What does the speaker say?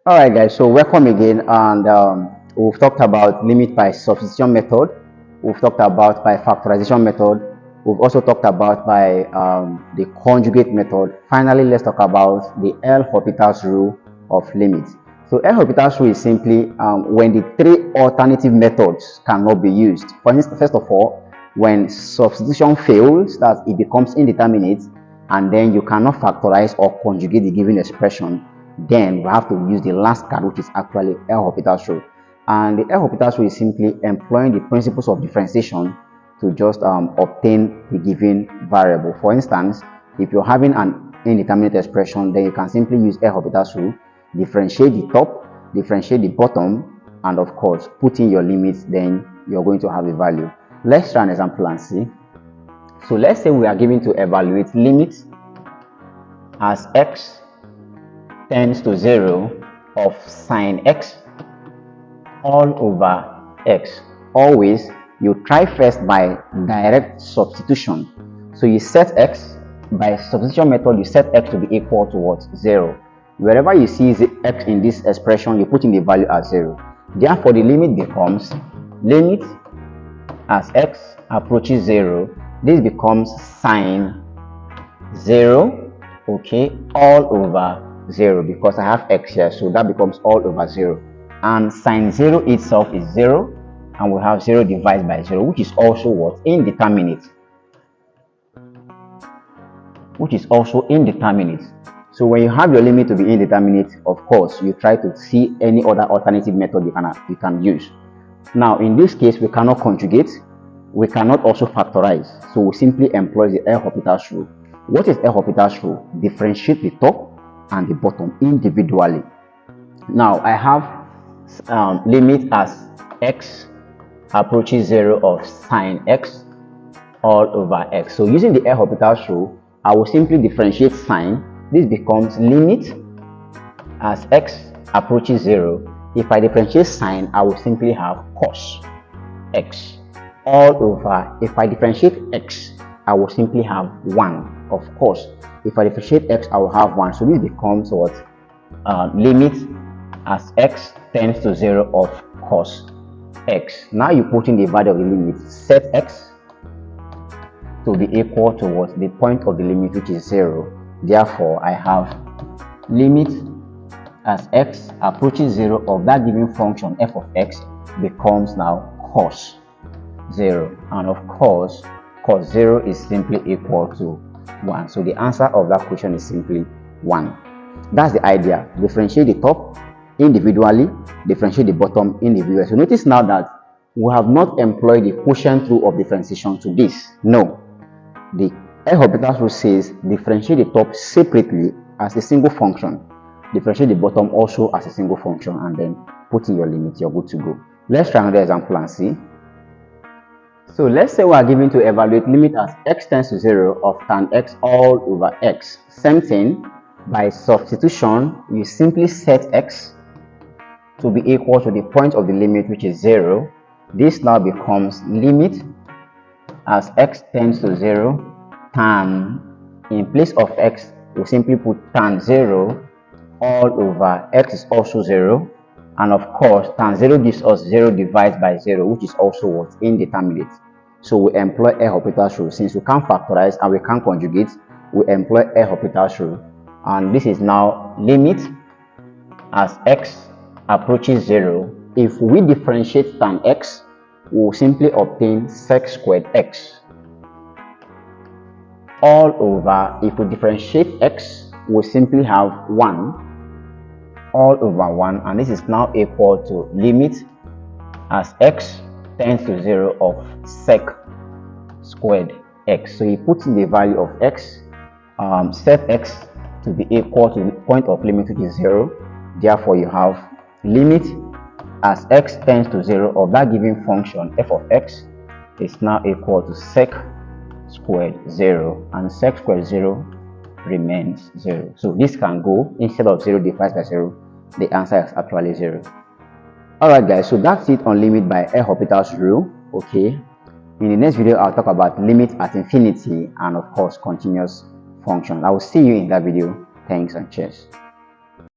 All right, guys. So welcome again, and we've talked about limit by substitution method. We've talked about by factorization method. We've also talked about by the conjugate method. Finally, let's talk about the L'Hopital's rule of limits. So L'Hopital's rule is simply when the three alternative methods cannot be used. For instance, first of all, when substitution fails, that it becomes indeterminate, and then you cannot factorize or conjugate the given expression, then we have to use the last card, which is actually L'Hopital's rule. And the L'Hopital's rule is simply employing the principles of differentiation to just obtain the given variable. For instance, if you're having an indeterminate expression, then you can simply use L'Hopital's rule, differentiate the top, differentiate the bottom, and of course put in your limits, then you're going to have a value. Let's try an example and see. So let's say we are given to evaluate limits as x tends to 0 of sine x all over x. Always you try first by direct substitution. So you set x by substitution method, you set x to be equal to what? 0. Wherever you see x in this expression, you put in the value as 0. Therefore the limit becomes limit as x approaches 0. This becomes sine 0, okay, all over 0, because I have x here, so that becomes all over 0. And sine 0 itself is 0, and we have 0 divided by 0, which is also what? Indeterminate. Which is also indeterminate. So when you have your limit to be indeterminate, of course, you try to see any other alternative method you can use. Now, in this case, we cannot conjugate. We cannot also factorize. So we simply employ the L'Hopital's rule. What is L'Hopital's rule? Differentiate the top and the bottom individually. Now I have limit as x approaches 0 of sine x all over x. So using the L'Hopital's rule, I will simply differentiate sine. This becomes limit as x approaches 0. If I differentiate sine, I will simply have cos x all over. If I differentiate x, I will simply have 1. Of course, if I differentiate x, I will have 1. So this becomes what? Limit as x tends to 0 of cos x. Now you put in the value of the limit, set x to be equal to what? The point of the limit, which is 0. Therefore, I have limit as x approaches 0 of that given function f of x becomes now cos 0. And of course, cos 0 is simply equal to 1. So the answer of that question is simply 1. That's the idea. Differentiate the top individually, differentiate the bottom individually. So notice now that we have not employed the quotient rule of differentiation to this. No. The L'Hopital's rule says differentiate the top separately as a single function, differentiate the bottom also as a single function, and then put in your limit. You're good to go. Let's try another example and see. So let's say we are given to evaluate limit as x tends to 0 of tan x all over x. Same thing, by substitution, you simply set x to be equal to the point of the limit, which is 0. This now becomes limit as x tends to 0 tan, in place of x, we simply put tan 0 all over x is also 0. And of course, tan 0 gives us 0 divided by 0, which is also what? Indeterminate. So we employ L'Hopital's rule. Since we can't factorize and we can't conjugate, we employ L'Hopital's rule. And this is now limit as x approaches 0. If we differentiate tan x, we will simply obtain sec squared x all over. If we differentiate x, we simply have 1 all over 1, and this is now equal to limit as x tends to 0 of sec squared x. So you put in the value of x, set x to be equal to the point of limit, which is 0. Therefore you have limit as x tends to 0 of that given function f of x is now equal to sec squared 0, and sec squared 0 remains 0. So this can go, instead of 0 divided by 0, the answer is actually 0. Alright guys, so that's it on limit by L'Hopital's rule. Okay, in the next video I'll talk about limit at infinity and of course continuous function. I will see you in that video. Thanks and cheers.